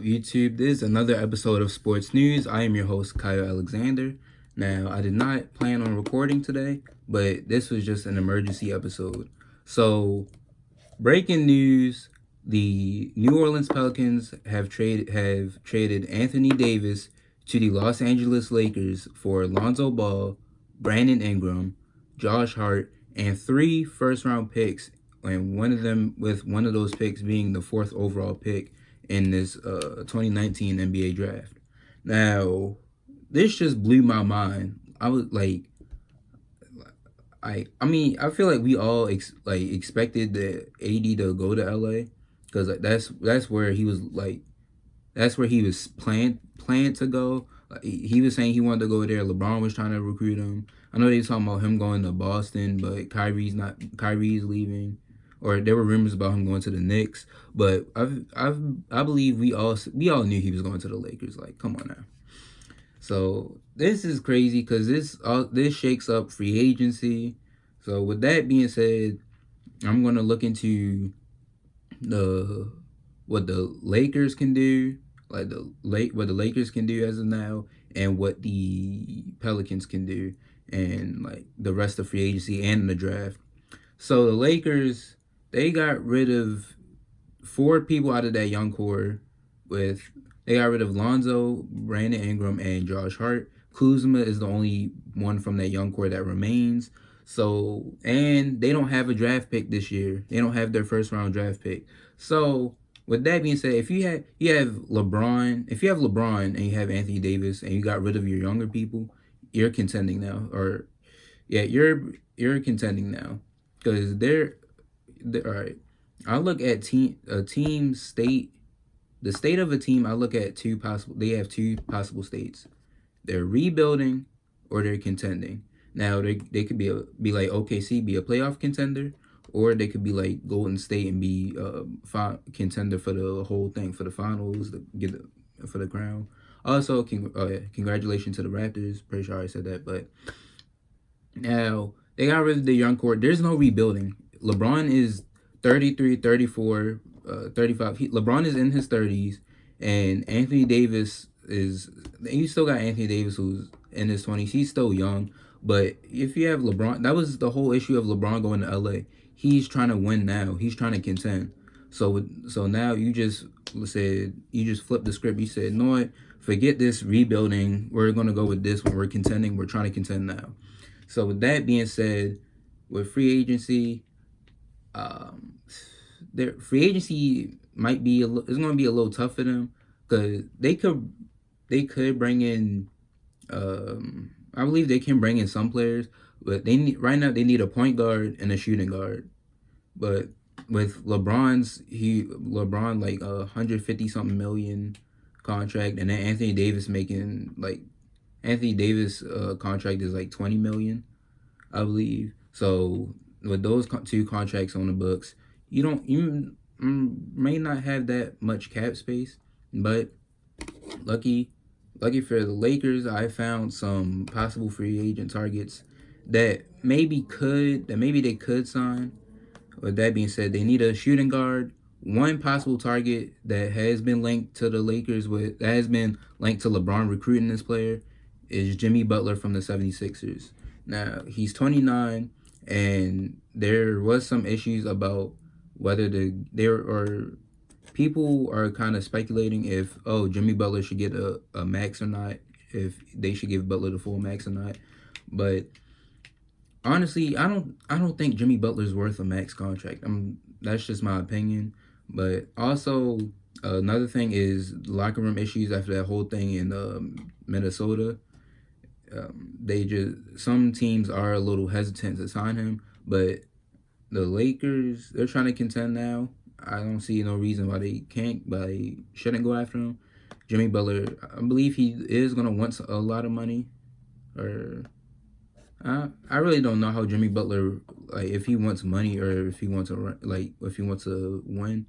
up, YouTube? This is another episode of Sports News. I am your host, Kyle Alexander. Now, I did not plan on recording today, but this was just an emergency episode. So, breaking news: the New Orleans Pelicans have traded Anthony Davis to the Los Angeles Lakers for Lonzo Ball, Brandon Ingram, Josh Hart, and 3 first-round picks, and one of those picks being the 4th overall pick in this 2019 NBA draft. Now, this just blew my mind. I was like, I feel like we all expected the AD to go to LA because that's where he was planned to go. Like, he was saying he wanted to go there. LeBron was trying to recruit him. I know they were talking about him going to Boston, but Kyrie's leaving, or there were rumors about him going to the Knicks. But I believe we all knew he was going to the Lakers. Like, come on now. So this is crazy because this shakes up free agency. So with that being said, I'm gonna look into what the Lakers can do, what the Lakers can do as of now, and what the Pelicans can do, and like the rest of free agency and the draft. So the Lakers, they got rid of 4 people out of that young core. They got rid of Lonzo, Brandon Ingram, and Josh Hart. Kuzma is the only one from that young core that remains. So, and they don't have a draft pick this year. They don't have their first round draft pick. So, with that being said, if you have LeBron and you have Anthony Davis and you got rid of your younger people, you're contending now. Or yeah, you're contending now because they're all right. I look at team state. The state of a team, I look at they have 2 possible states. They're rebuilding or they're contending. Now, they could be like OKC, be a playoff contender, or they could be like Golden State and be contender for the whole thing, for the finals, for the crown. Also, congratulations to the Raptors. Pretty sure I said that, but now they got rid of the young core. There's no rebuilding. LeBron is 33, 34, 35. LeBron is in his 30s, and Anthony Davis you still got Anthony Davis who's in his 20s. He's still young, but if you have LeBron, that was the whole issue of LeBron going to LA. He's trying to win now. He's trying to contend. So now you just flipped the script. You said, no, what? Forget this rebuilding. We're going to go with this when we're contending. We're trying to contend now. So with that being said, with free agency, their free agency it's going to be a little tough for them because they could bring in, I believe they can bring in some players, but right now they need a point guard and a shooting guard. But with LeBron like 150 something million contract, and then Anthony Davis contract is like 20 million, I believe. So with those 2 contracts on the books, you may not have that much cap space, but lucky for the Lakers, I found some possible free agent targets that maybe they could sign. With that being said, they need a shooting guard. One possible target that has been linked to the Lakers that has been linked to LeBron recruiting this player is Jimmy Butler from the 76ers. Now, he's 29, and there was some issues about whether people are kind of speculating if Jimmy Butler should get a max or not, if they should give Butler the full max or not. But honestly, I don't think Jimmy Butler's worth a max contract. That's just my opinion. But also another thing is locker room issues after that whole thing in Minnesota. Some teams are a little hesitant to sign him, but the Lakers, they're trying to contend now. I don't see no reason why they shouldn't go after him. Jimmy Butler, I believe he is gonna want a lot of money, or I really don't know how Jimmy Butler, like, if he wants money or if he wants to win,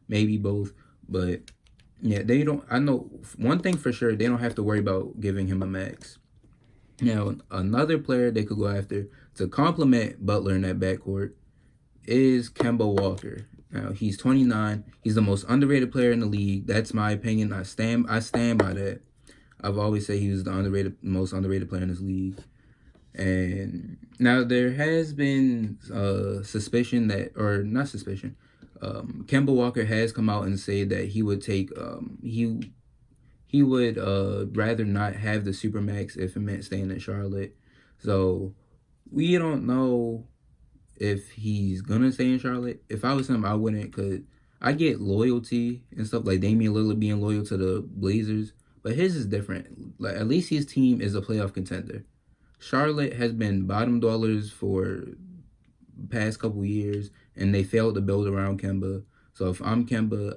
maybe both. But yeah, they don't. I know one thing for sure: they don't have to worry about giving him a max. Now, another player they could go after to complement Butler in that backcourt is Kemba Walker. Now he's 29. He's the most underrated player in the league. That's my opinion. I stand by that. I've always said he was the most underrated player in this league. And now there has been suspicion that, or not suspicion, Kemba Walker has come out and said that he would take he would rather not have the supermax if it meant staying in Charlotte. So we don't know if he's gonna stay in Charlotte. If I was him, I wouldn't, cause I get loyalty and stuff like Damian Lillard being loyal to the Blazers, but his is different. Like at least his team is a playoff contender. Charlotte has been bottom dwellers for past couple years, and they failed to build around Kemba. So if I'm Kemba,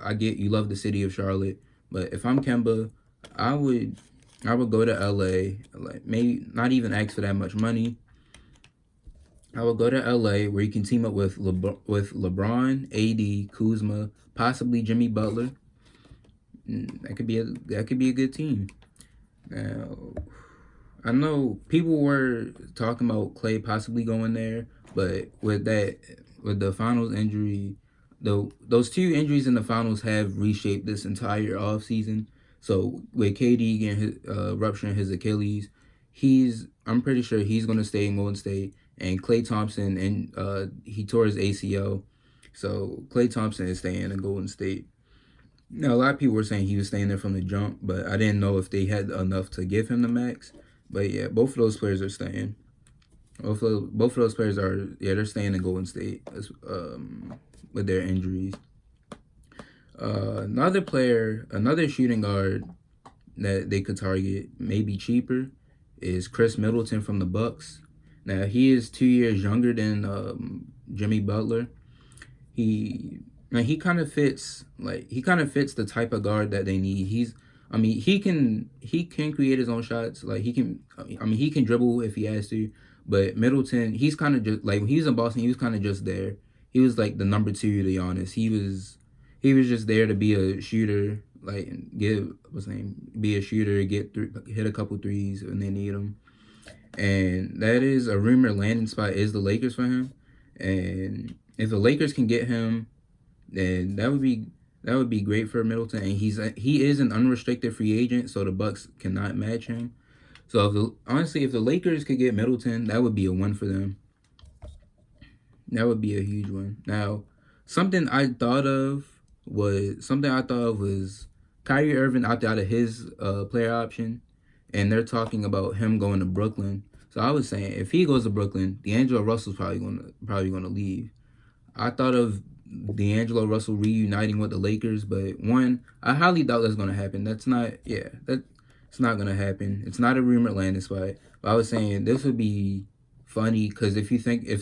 I get you love the city of Charlotte, but if I'm Kemba, I would I would go to LA, like maybe not even ask for that much money. I would go to LA where you can team up with LeBron, AD, Kuzma, possibly Jimmy Butler. That could be a good team. Now, I know people were talking about Clay possibly going there, but with the finals injury, those two injuries in the finals have reshaped this entire offseason. So with KD getting rupturing his Achilles, I'm pretty sure he's gonna stay in Golden State, and Klay Thompson and he tore his ACL, so Klay Thompson is staying in Golden State. Now, a lot of people were saying he was staying there from the jump, but I didn't know if they had enough to give him the max. But yeah, both of those players are staying. Both of those players are, yeah, they're staying in Golden State with their injuries. Another shooting guard that they could target, maybe cheaper, is Chris Middleton from the Bucks. Now he is 2 years younger than Jimmy Butler. He he kind of fits the type of guard that they need. He can create his own shots. Like he can dribble if he has to. But Middleton, he's kind of just like when he was in Boston, he was kind of just there. He was like the number two, to be honest. He was just there to be a shooter, like give what's his name, be a shooter, hit a couple threes when they need him. And that is a rumor landing spot is the Lakers for him. And if the Lakers can get him, then that would be great for Middleton. And he is an unrestricted free agent, so the Bucks cannot match him. So if the Lakers could get Middleton, that would be a win for them. That would be a huge one. Now, something I thought of was Kyrie Irving opted out of his player option, and they're talking about him going to Brooklyn. So I was saying if he goes to Brooklyn, D'Angelo Russell's probably gonna leave. I thought of D'Angelo Russell reuniting with the Lakers, but one, I highly doubt that's gonna happen. That's not gonna happen. It's not a rumored landing spot. But I was saying this would be funny because if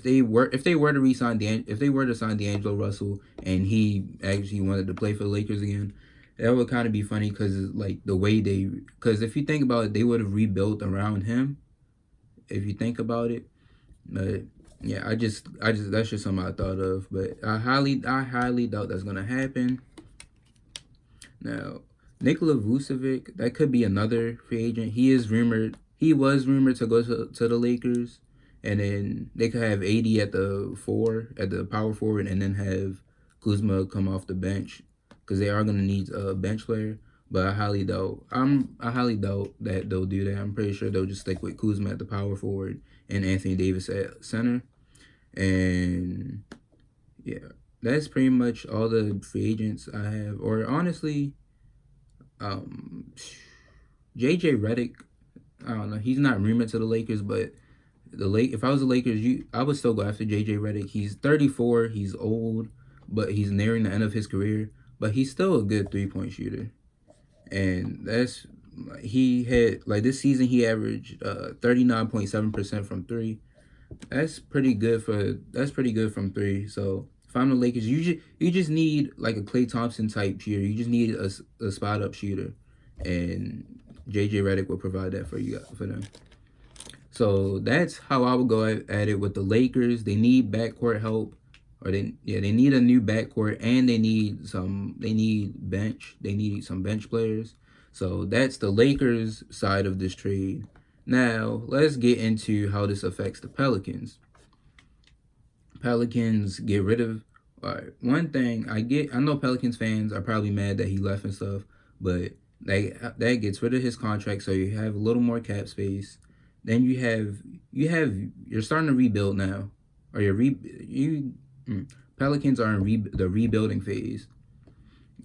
they were to sign D'Angelo Russell and he actually wanted to play for the Lakers again, that would kind of be funny because like because if you think about it, they would have rebuilt around him. If you think about it, but yeah, I just that's just something I thought of. But I highly doubt that's gonna happen. Now, Nikola Vucevic, that could be another free agent. He was rumored to go to the Lakers, and then they could have AD at the power forward, and then have Kuzma come off the bench because they are gonna need a bench player. But I highly doubt that they'll do that. I'm pretty sure they'll just stick with Kuzma at the power forward and Anthony Davis at center. And yeah, that's pretty much all the free agents I have. Or honestly, um, JJ Redick, I don't know. He's not rumored to the Lakers, but if I was the Lakers, I would still go after JJ Redick. He's 34. He's old, but he's nearing the end of his career. But he's still a good 3-point shooter, and he had like this season he averaged 39.7% from three. That's pretty good from three. So if I'm the Lakers, you just need like a Klay Thompson type shooter. You just need a spot up shooter, and JJ Redick will provide that for them. So that's how I would go at it with the Lakers. They need backcourt help, or they need a new backcourt, and they need some bench players. So that's the Lakers side of this trade. Now let's get into how this affects the Pelicans. Pelicans get rid of one thing I know Pelicans fans are probably mad that he left and stuff, but that gets rid of his contract, so you have a little more cap space. Then you're starting to rebuild now, or you Pelicans are in the rebuilding phase,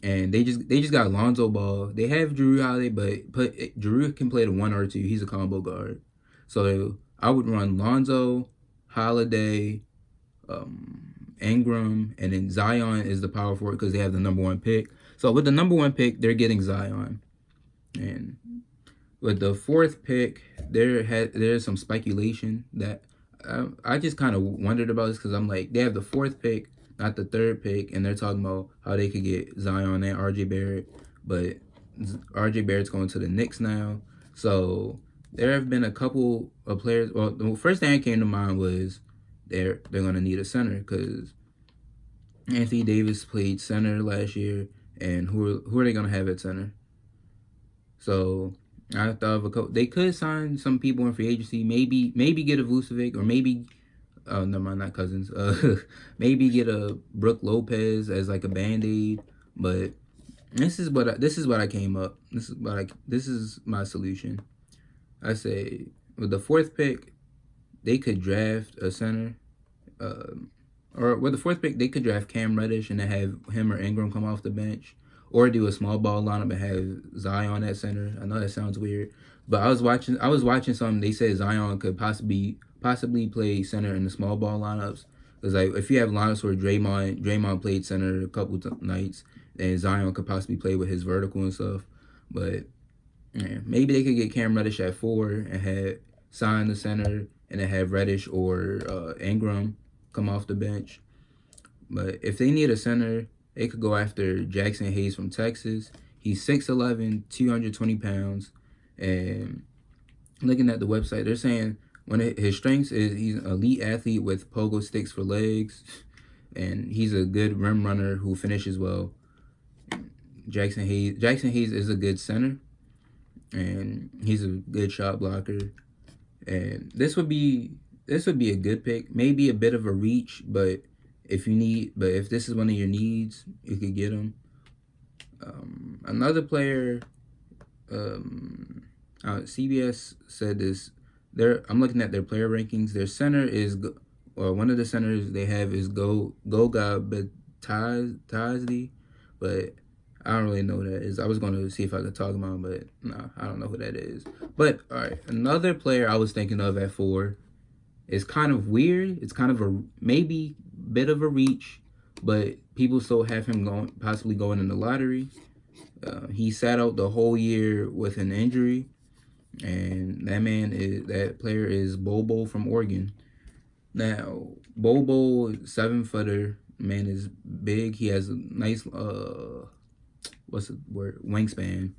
and they just got Lonzo Ball. They have Drew Holiday, but Drew can play the 1 or 2. He's a combo guard, so I would run Lonzo, Holiday, Ingram, and then Zion is the power forward because they have the number 1 pick. So with the number 1 pick, they're getting Zion, and with the 4th pick, there's some speculation that I just kind of wondered about this because I'm like, they have the 4th pick, not the 3rd pick, and they're talking about how they could get Zion and RJ Barrett, but RJ Barrett's going to the Knicks now. So there have been a couple of players. Well, the first thing that came to mind was they're going to need a center because Anthony Davis played center last year, and who are they going to have at center? So I thought of a couple. They could sign some people in free agency. Maybe get a Vucevic, or maybe no mind, not Cousins. Maybe get a Brook Lopez as like a band-aid. But this is what I came up. This is my solution. I say with the 4th pick, they could draft a center. Or with the 4th pick, they could draft Cam Reddish and then have him or Ingram come off the bench, or do a small ball lineup and have Zion at center. I know that sounds weird, but I was watching something. They said Zion could possibly play center in the small ball lineups. Because like if you have lineups where Draymond played center a couple nights, then Zion could possibly play with his vertical and stuff. But yeah, maybe they could get Cam Reddish at 4 and have sign the center, and then have Reddish or Ingram come off the bench. But if they need a center, they could go after Jackson Hayes from Texas. He's 6'11", 220 pounds. And looking at the website, they're saying one of his strengths is he's an elite athlete with pogo sticks for legs. And he's a good rim runner who finishes well. Jackson Hayes is a good center. And he's a good shot blocker. And this would be a good pick. Maybe a bit of a reach, but if this is one of your needs, you could get him. Another player, CBS said this. I'm looking at their player rankings. Their center is, or one of the centers they have is Goga Betazzi, but I don't really know who that is. I was going to see if I could talk about him, but no, I don't know who that is. But all right, another player I was thinking of at 4 is kind of weird. It's kind of a maybe bit of a reach, but people still have him possibly going in the lottery. He sat out the whole year with an injury, and that player is Bobo from Oregon. Now Bobo, 7-footer, man is big. He has a nice what's the word, wingspan.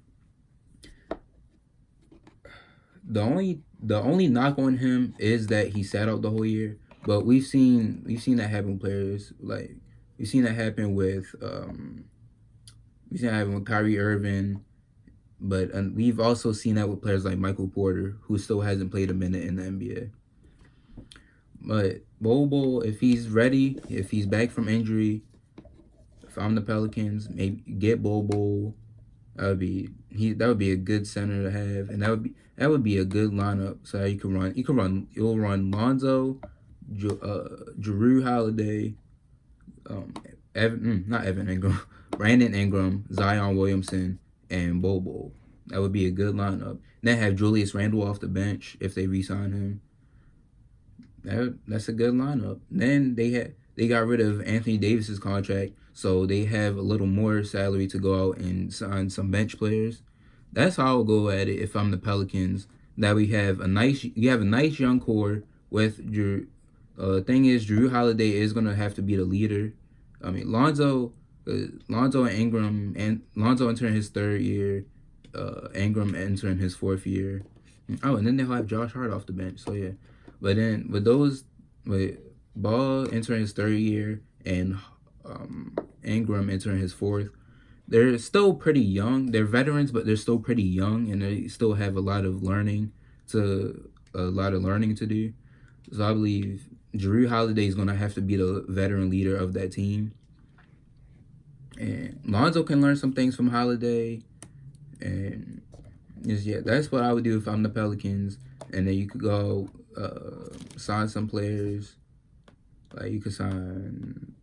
The only knock on him is that he sat out the whole year. But we've seen that happen with players. Like we've seen that happen with Kyrie Irving, but we've also seen that with players like Michael Porter, who still hasn't played a minute in the NBA. But Bobo, if he's ready, if he's back from injury, if I'm the Pelicans, maybe get Bobo. That would be a good center to have, and that would be a good lineup. So you'll run Lonzo, Drew Holiday, Evan Ingram, Brandon Ingram, Zion Williamson, and Bobo. That would be a good lineup. Then have Julius Randle off the bench if they re-sign him. That's a good lineup. Then they got rid of Anthony Davis's contract, so they have a little more salary to go out and sign some bench players. That's how I'll go at it if I'm the Pelicans. That you have a nice young core with Drew. Thing is, Drew Holiday is gonna have to be the leader. I mean, Lonzo and Ingram, and Lonzo entering his 3rd year, Ingram entering his 4th year. Oh, and then they'll have Josh Hart off the bench. So yeah, but then with Ball entering his 3rd year and Ingram entering his 4th, they're still pretty young. They're veterans, but they're still pretty young, and they still have a lot of learning to do. So I believe Drew Holiday is gonna have to be the veteran leader of that team. And Lonzo can learn some things from Holiday. And that's what I would do if I'm the Pelicans. And then you could go sign some players. Like you could sign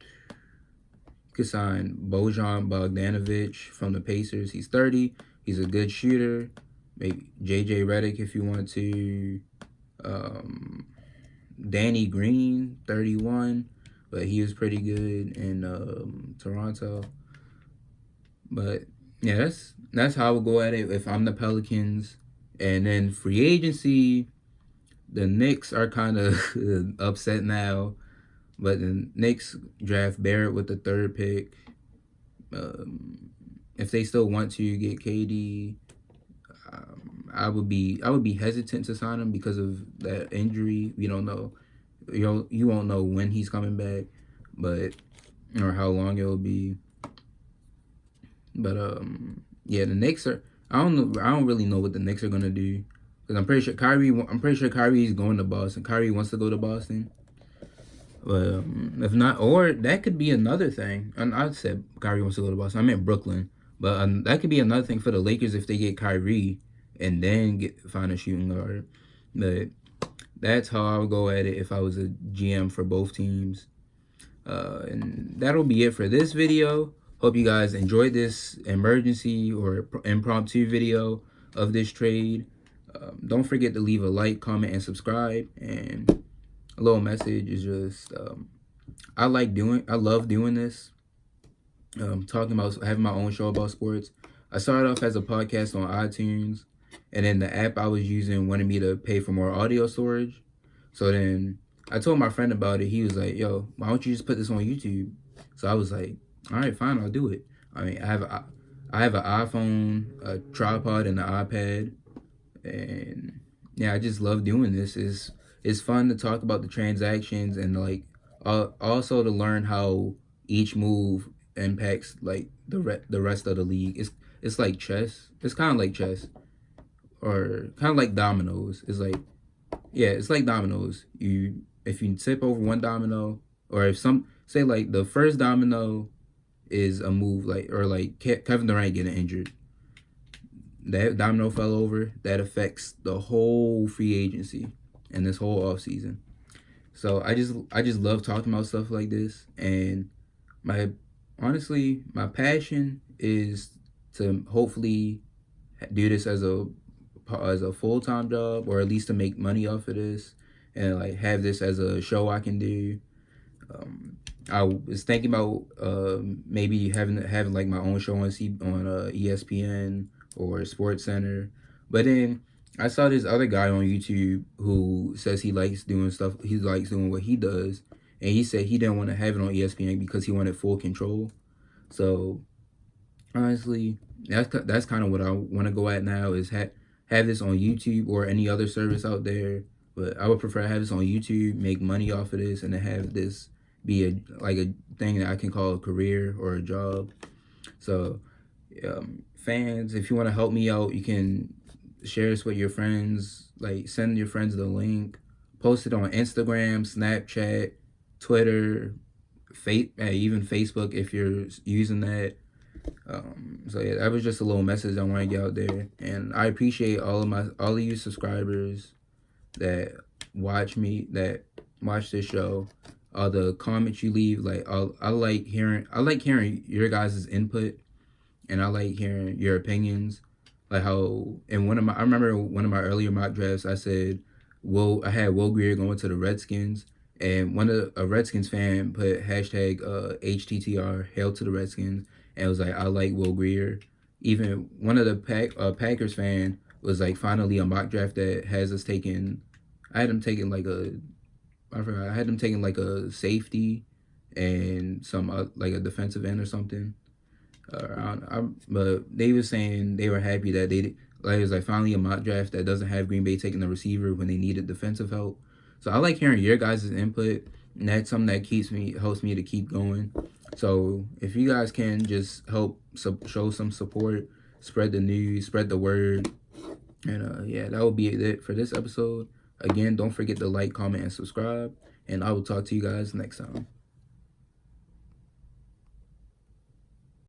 Bojan Bogdanovic from the Pacers. He's 30. He's a good shooter. Maybe JJ Redick if you want to. Danny Green, 31, but he was pretty good in Toronto. But yeah, that's how I would go at it if I'm the Pelicans. And then free agency, the Knicks are kind of upset now, but the Knicks draft Barrett with the 3rd pick. If they still want to get KD, I would be hesitant to sign him because of that injury. We don't know. You won't know when he's coming back, but or how long it'll be. But yeah, the Knicks are. I don't really know what the Knicks are gonna do because I'm pretty sure Kyrie's going to Boston. Kyrie wants to go to Boston. But if not, or that could be another thing. And I said Kyrie wants to go to Boston. I meant Brooklyn. But that could be another thing for the Lakers if they get Kyrie and then find a shooting guard. But that's how I would go at it if I was a GM for both teams. And that'll be it for this video. Hope you guys enjoyed this emergency or impromptu video of this trade. Don't forget to leave a like, comment, and subscribe. And a little message is just I love doing this. Talking about having my own show about sports. I started off as a podcast on iTunes, and then the app I was using wanted me to pay for more audio storage. So then I told my friend about it. He was like, "Yo, why don't you just put this on YouTube?" So I was like, "All right, fine, I'll do it." I mean, I have an iPhone, a tripod, and an iPad, and yeah, I just love doing this. It's fun to talk about the transactions and like also to learn how each move impacts like the rest of the league. It's like chess. It's kind of like chess, or kind of like dominoes. It's like dominoes. If you tip over one domino, or if say like the first domino is a move like Kevin Durant getting injured, that domino fell over. That affects the whole free agency and this whole off season. So I just love talking about stuff like this, and my passion is to hopefully do this as a full-time job, or at least to make money off of this, and like have this as a show I can do. I was thinking about maybe having like my own show on ESPN or Sports Center, but then I saw this other guy on YouTube who says he likes doing stuff. He likes doing what he does, and he said he didn't want to have it on ESPN because he wanted full control. So honestly, that's kind of what I want to go at now, is have this on YouTube or any other service out there. But I would prefer to have this on YouTube, make money off of this, and to have this be a thing that I can call a career or a job. So fans, if you want to help me out, you can share this with your friends. Like, send your friends the link, post it on Instagram, Snapchat, Twitter, even Facebook if you're using that. So yeah, that was just a little message I want to get out there, and I appreciate all of you subscribers that watch this show, all the comments you leave. Like, I like hearing your guys' input, and I like hearing your opinions. Like how I remember one of my earlier mock drafts, I said, I had Will Greer going to the Redskins, and a Redskins fan put hashtag HTTR, Hail to the Redskins, and it was like, I like Will Greer. Even one of the Packers fan was like, finally a mock draft that has us taking. I had him taking like a safety and some like a defensive end or something. But they were saying they were happy that it was like finally a mock draft that doesn't have Green Bay taking the receiver when they needed defensive help. So I like hearing your guys' input, and that's something that helps me to keep going. So if you guys can just help show some support, spread the news, spread the word, and yeah, that will be it for this episode. Again, don't forget to like, comment, and subscribe, and I will talk to you guys next time.